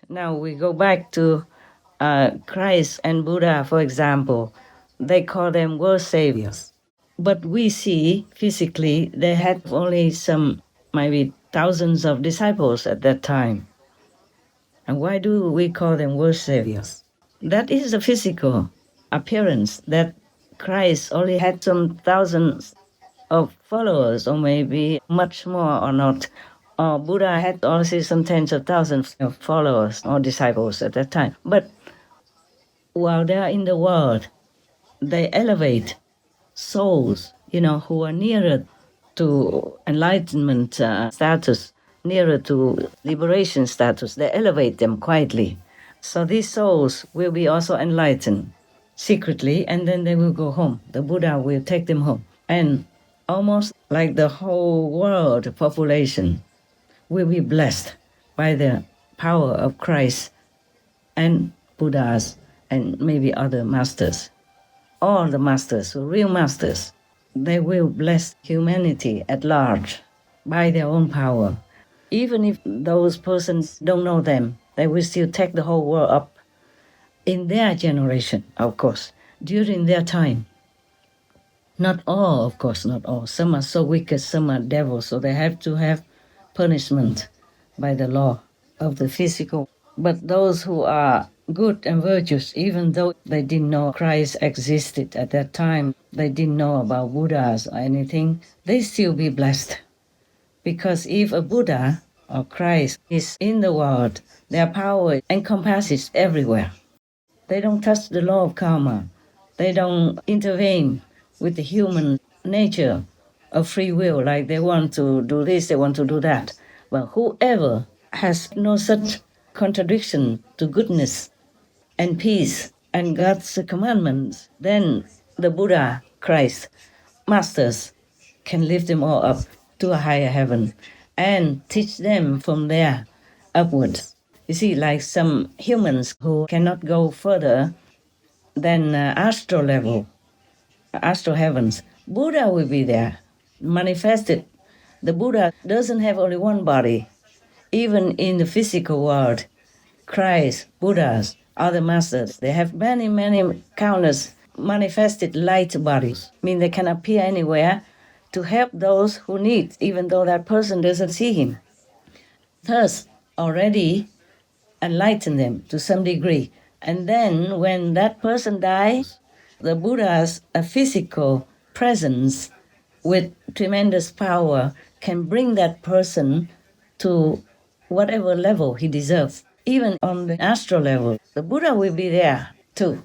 Now we go back to Christ and Buddha, for example. They call them world saviors. But we see physically they had only some, maybe thousands of disciples at that time. And why do we call them world saviors? That is the physical appearance, that Christ only had some thousands of followers, or maybe much more or not. Or Buddha had also some tens of thousands of followers or disciples at that time. But while they are in the world, they elevate souls, who are nearer to enlightenment status, nearer to liberation status. They elevate them quietly. So these souls will be also enlightened secretly, and then they will go home. The Buddha will take them home. And almost like the whole world population will be blessed by the power of Christ and Buddhas and maybe other masters. All the masters, real masters, they will bless humanity at large by their own power. Even if those persons don't know them, they will still take the whole world up in their generation, of course, during their time. Not all, of course, not all. Some are so wicked, some are devils, so they have to have punishment by the law of the physical. But those who are good and virtuous, even though they didn't know Christ existed at that time, they didn't know about Buddhas or anything, they still be blessed. Because if a Buddha or Christ is in the world, their power encompasses everywhere. They don't touch the law of karma. They don't intervene with the human nature of free will, like they want to do this, they want to do that. But whoever has no such contradiction to goodness and peace and God's commandments, then the Buddha, Christ, masters can lift them all up to a higher heaven and teach them from there upwards. You see, like some humans who cannot go further than astral level, astral heavens, Buddha will be there, manifested. The Buddha doesn't have only one body. Even in the physical world, Christ, Buddhas, other masters, they have many, many countless manifested light bodies. I mean, they can appear anywhere to help those who need, even though that person doesn't see him. Thus, already enlighten them to some degree. And then when that person dies, the Buddha's physical presence with tremendous power can bring that person to whatever level he deserves. Even on the astral level, the Buddha will be there too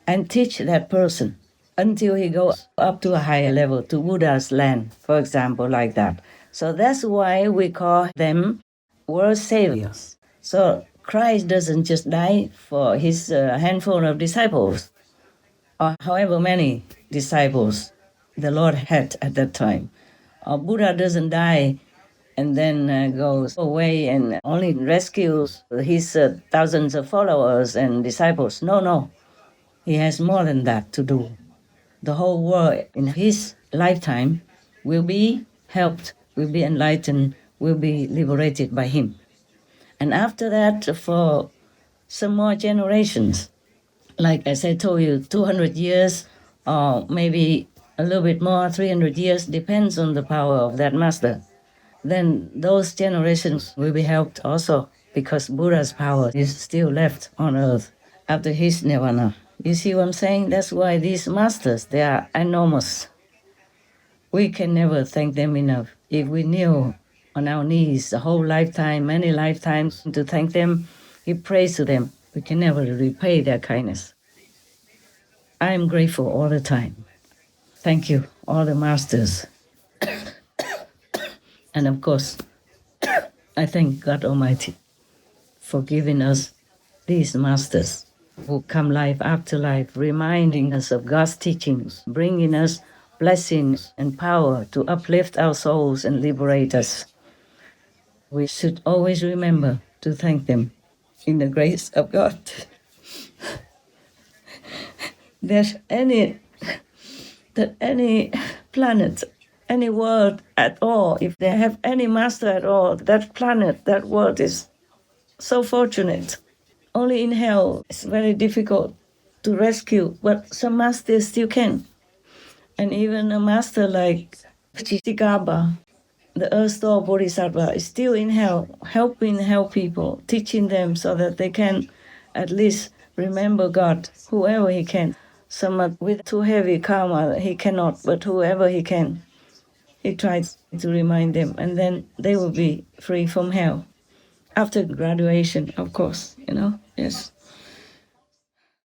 and teach that person until he goes up to a higher level, to Buddha's land, for example, like that. So that's why we call them world saviors. So Christ doesn't just die for his handful of disciples, or however many disciples the Lord had at that time. Or Buddha doesn't die and then goes away and only rescues his thousands of followers and disciples. No. He has more than that to do. The whole world in his lifetime will be helped, will be enlightened, will be liberated by him. And after that, for some more generations, like as I told you, 200 years or maybe a little bit more, 300 years, depends on the power of that master. Then those generations will be helped also because Buddha's power is still left on earth after his nirvana. You see what I'm saying? That's why these masters, they are enormous. We can never thank them enough. If we knew on our knees the whole lifetime, many lifetimes, to thank them, we praise to them, we can never repay their kindness. I am grateful all the time. Thank you, all the masters. And of course, I thank God Almighty for giving us these masters who come life after life, reminding us of God's teachings, bringing us blessings and power to uplift our souls and liberate us. We should always remember to thank them in the grace of God. There's any planet, any world at all, if they have any master at all, that planet, that world is so fortunate. Only in hell it's very difficult to rescue, but some masters still can. And even a master like Chitikaba, the Earth Store Bodhisattva, is still in hell, helping people, teaching them so that they can at least remember God, whoever he can. Some with too heavy karma, he cannot, but whoever he can, he tries to remind them, and then they will be free from hell. After graduation, of course, yes.